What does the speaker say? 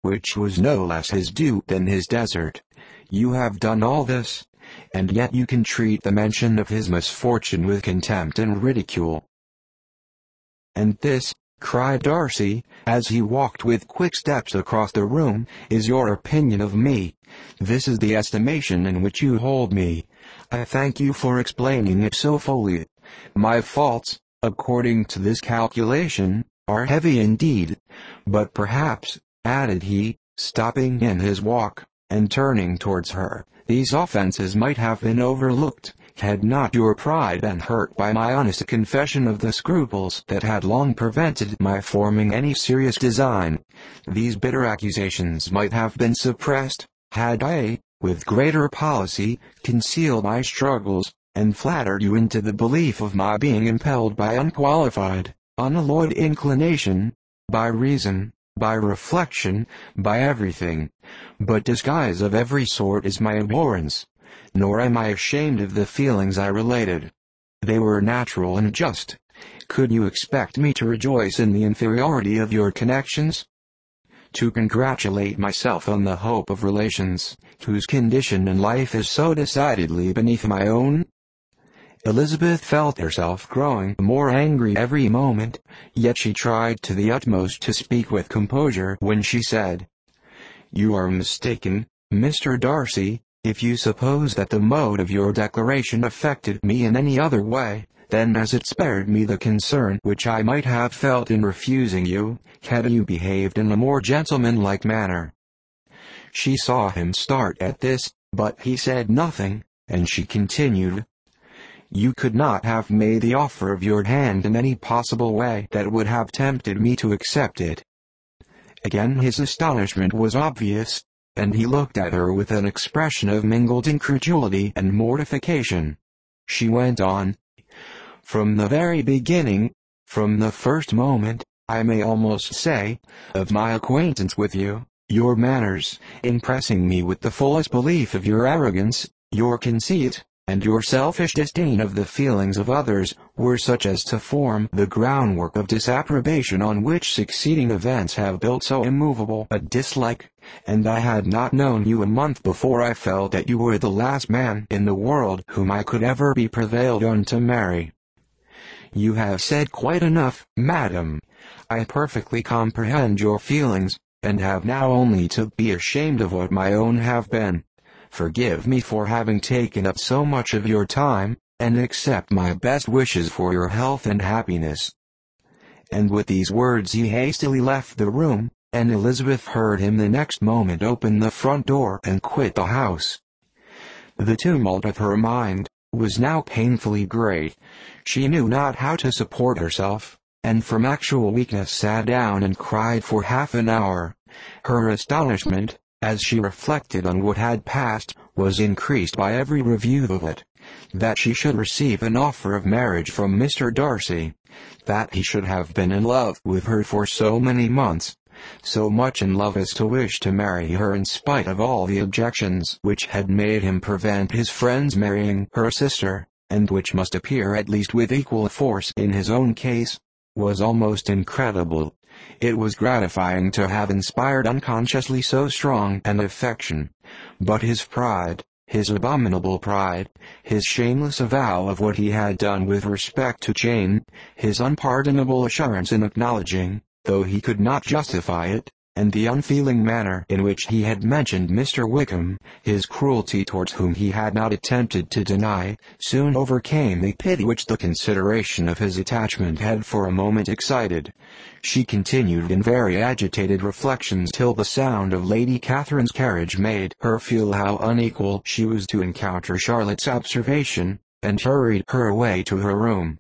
which was no less his due than his desert. You have done all this, and yet you can treat the mention of his misfortune with contempt and ridicule. And this, cried Darcy, as he walked with quick steps across the room, is your opinion of me. This is the estimation in which you hold me. I thank you for explaining it so fully. My faults, according to this calculation, are heavy indeed. But perhaps, added he, stopping in his walk, and turning towards her, these offenses might have been overlooked, had not your pride been hurt by my honest confession of the scruples that had long prevented my forming any serious design. These bitter accusations might have been suppressed, had I, with greater policy, concealed my struggles, and flattered you into the belief of my being impelled by unqualified, unalloyed inclination, by reason, by reflection, by everything. But disguise of every sort is my abhorrence, nor am I ashamed of the feelings I related. They were natural and just. Could you expect me to rejoice in the inferiority of your connections? To congratulate myself on the hope of relations, whose condition in life is so decidedly beneath my own? Elizabeth felt herself growing more angry every moment, yet she tried to the utmost to speak with composure when she said, "You are mistaken, Mr. Darcy, if you suppose that the mode of your declaration affected me in any other way, than as it spared me the concern which I might have felt in refusing you, had you behaved in a more gentlemanlike manner." She saw him start at this, but he said nothing, and she continued, "You could not have made the offer of your hand in any possible way that would have tempted me to accept it." Again his astonishment was obvious, and he looked at her with an expression of mingled incredulity and mortification. She went on, "From the very beginning, from the first moment, I may almost say, of my acquaintance with you, your manners, impressing me with the fullest belief of your arrogance, your conceit, and your selfish disdain of the feelings of others, were such as to form the groundwork of disapprobation on which succeeding events have built so immovable a dislike, and I had not known you a month before I felt that you were the last man in the world whom I could ever be prevailed on to marry." "You have said quite enough, madam. I perfectly comprehend your feelings, and have now only to be ashamed of what my own have been. Forgive me for having taken up so much of your time, and accept my best wishes for your health and happiness." And with these words he hastily left the room, and Elizabeth heard him the next moment open the front door and quit the house. The tumult of her mind was now painfully great. She knew not how to support herself, and from actual weakness sat down and cried for half an hour. Her astonishment, as she reflected on what had passed, was increased by every review of it. That she should receive an offer of marriage from Mr. Darcy, that he should have been in love with her for so many months, so much in love as to wish to marry her in spite of all the objections which had made him prevent his friends marrying her sister, and which must appear at least with equal force in his own case, was almost incredible. It was gratifying to have inspired unconsciously so strong an affection, but his pride, his abominable pride, his shameless avowal of what he had done with respect to Jane, his unpardonable assurance in acknowledging, though he could not justify it, and the unfeeling manner in which he had mentioned Mr. Wickham, his cruelty towards whom he had not attempted to deny, soon overcame the pity which the consideration of his attachment had for a moment excited. She continued in very agitated reflections till the sound of Lady Catherine's carriage made her feel how unequal she was to encounter Charlotte's observation, and hurried her away to her room.